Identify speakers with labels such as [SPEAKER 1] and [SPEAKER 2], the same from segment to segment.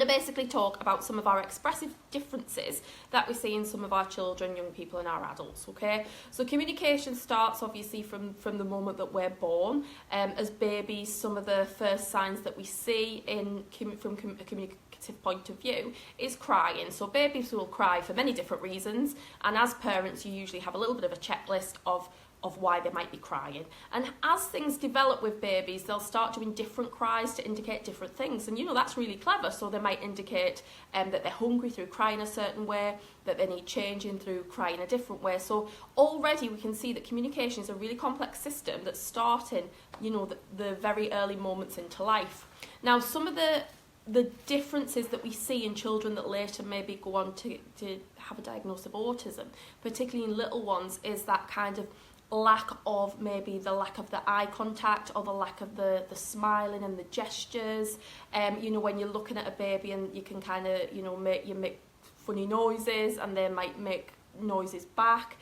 [SPEAKER 1] going to basically talk about some of our expressive differences that we see in some of our children, young people and our adults, okay? So communication starts obviously from the moment that we're born. As babies, some of the first signs that we see from a communicative point of view is crying. So babies will cry for many different reasons, and as parents you usually have a little bit of a checklist of why they might be crying. And as things develop with babies, they'll start doing different cries to indicate different things. And that's really clever. So they might indicate that they're hungry through crying a certain way, that they need changing through crying a different way. So already we can see that communication is a really complex system that's starting, the very early moments into life. Now, some of the differences that we see in children that later maybe go on to have a diagnosis of autism, particularly in little ones, is that kind of lack of the eye contact, or the lack of the smiling and the gestures. When you're looking at a baby and you can kind of make funny noises and they might make noises back.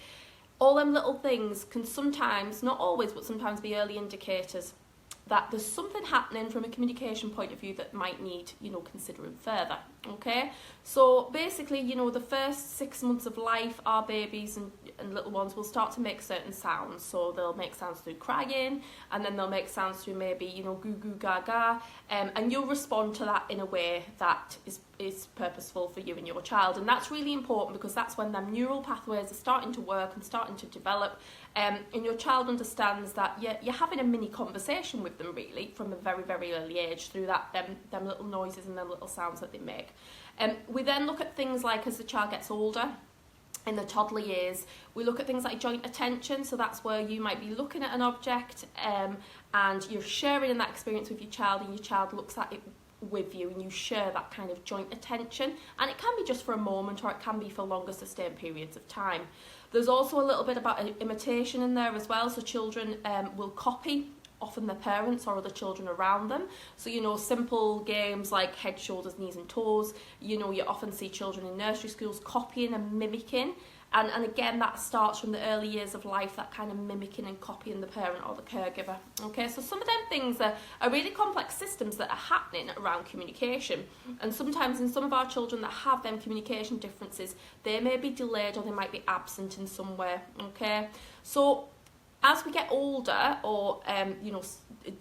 [SPEAKER 1] All them little things can sometimes, not always, but sometimes be early indicators that there's something happening from a communication point of view that might need, considering further, okay? So basically, the first 6 months of life, our babies and little ones will start to make certain sounds. So they'll make sounds through crying, and then they'll make sounds through maybe, goo goo gaga, and you'll respond to that in a way that is purposeful for you and your child. And that's really important, because that's when them neural pathways are starting to work and starting to develop, and your child understands that you're having a mini conversation with them, really, from a very, very early age, through them little noises and them little sounds that they make. We then look at things like, as the child gets older, in the toddler years, we look at things like joint attention. So that's where you might be looking at an object and you're sharing in that experience with your child, and your child looks at it with you, and you share that kind of joint attention. And it can be just for a moment, or it can be for longer sustained periods of time. There's also a little bit about imitation in there as well. So children will copy often their parents or other children around them. So, simple games like head, shoulders, knees and toes, you often see children in nursery schools copying and mimicking. And again, that starts from the early years of life, that kind of mimicking and copying the parent or the caregiver. Okay, so some of them things are really complex systems that are happening around communication. And sometimes in some of our children that have them communication differences, they may be delayed or they might be absent in some way. Okay, so as we get older, or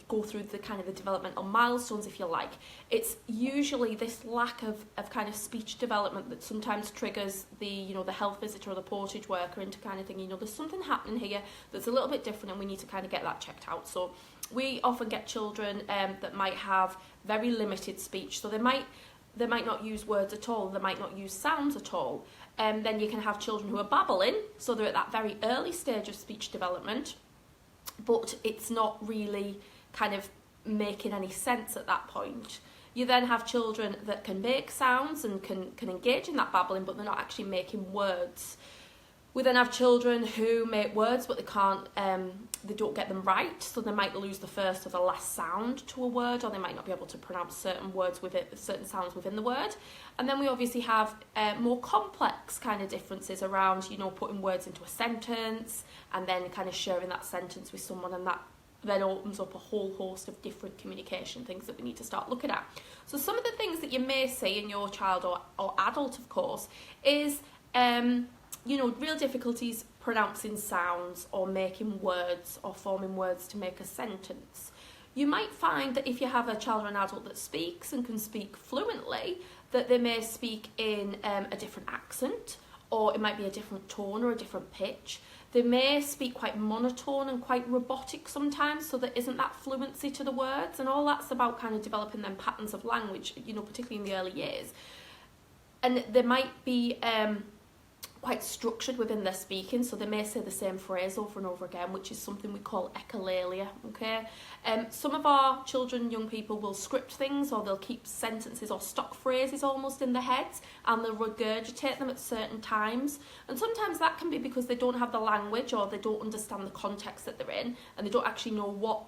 [SPEAKER 1] go through the kind of the developmental milestones, if you like, it's usually this lack of kind of speech development that sometimes triggers the the health visitor or the portage worker into kind of thinking, there's something happening here that's a little bit different, and we need to kind of get that checked out. So we often get children that might have very limited speech, so they might not use words at all, they might not use sounds at all. Then you can have children who are babbling, so they're at that very early stage of speech development, but it's not really kind of making any sense at that point. You then have children that can make sounds and can engage in that babbling, but they're not actually making words. We then have children who make words, but they don't get them right, so they might lose the first or the last sound to a word, or they might not be able to pronounce certain words with it, certain sounds within the word. And then we obviously have more complex kind of differences around, putting words into a sentence and then kind of sharing that sentence with someone, and that then opens up a whole host of different communication things that we need to start looking at. So some of the things that you may see in your child or adult, of course, is real difficulties pronouncing sounds or making words or forming words to make a sentence. You might find that if you have a child or an adult that speaks and can speak fluently, that they may speak in a different accent, or it might be a different tone or a different pitch. They may speak quite monotone and quite robotic sometimes, so there isn't that fluency to the words, and all that's about kind of developing them patterns of language, particularly in the early years. And they might be quite structured within their speaking, so they may say the same phrase over and over again, which is something we call echolalia. Okay, some of our children, young people, will script things, or they'll keep sentences or stock phrases almost in their heads, and they'll regurgitate them at certain times. And sometimes that can be because they don't have the language, or they don't understand the context that they're in, and they don't actually know what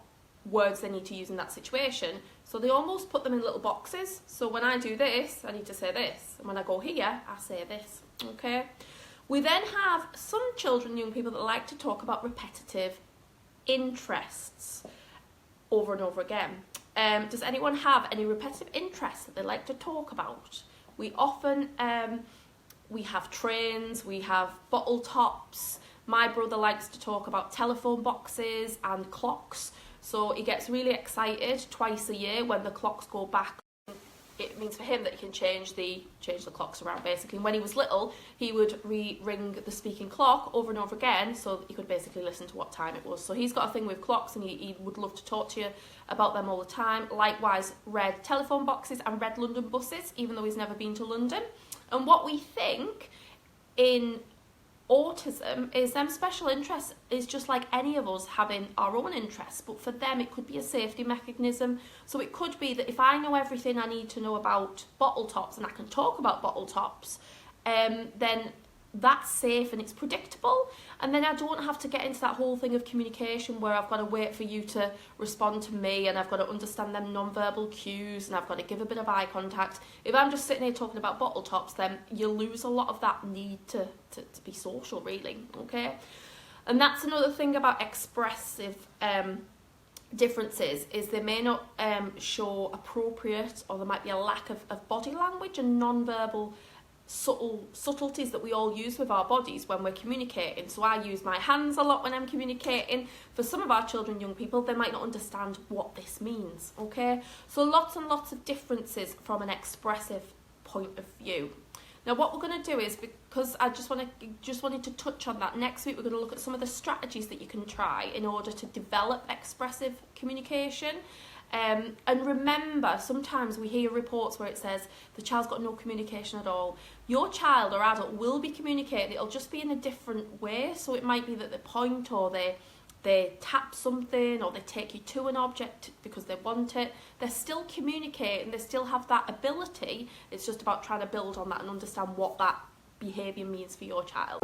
[SPEAKER 1] words they need to use in that situation. So they almost put them in little boxes. So when I do this, I need to say this, and when I go here, I say this. Okay. We then have some children, young people, that like to talk about repetitive interests over and over again. Does anyone have any repetitive interests that they like to talk about? We often, we have trains, we have bottle tops. My brother likes to talk about telephone boxes and clocks. So he gets really excited twice a year when the clocks go back. It means for him that he can change the clocks around, basically. And when he was little, he would ring the speaking clock over and over again so that he could basically listen to what time it was. So he's got a thing with clocks, and he would love to talk to you about them all the time. Likewise, red telephone boxes and red London buses, even though he's never been to London. And what we think in autism is them special interests is just like any of us having our own interests, but for them it could be a safety mechanism. So it could be that if I know everything I need to know about bottle tops and I can talk about bottle tops, then that's safe and it's predictable, and then I don't have to get into that whole thing of communication where I've got to wait for you to respond to me and I've got to understand them non-verbal cues and I've got to give a bit of eye contact. If I'm just sitting here talking about bottle tops, then you lose a lot of that need to be social, really, okay? And that's another thing about expressive differences, is they may not show appropriate, or there might be a lack of body language and non-verbal subtleties that we all use with our bodies when we're communicating. So I use my hands a lot when I'm communicating. For some of our children, young people, they might not understand what this means, okay? So lots and lots of differences from an expressive point of view. Now what we're going to do is, because I just wanted to touch on that, next week we're going to look at some of the strategies that you can try in order to develop expressive communication. And remember, sometimes we hear reports where it says the child's got no communication at all. Your child or adult will be communicating, it'll just be in a different way. So it might be that they point, or they tap something, or they take you to an object because they want it. They're still communicating, they still have that ability. It's just about trying to build on that and understand what that behaviour means for your child.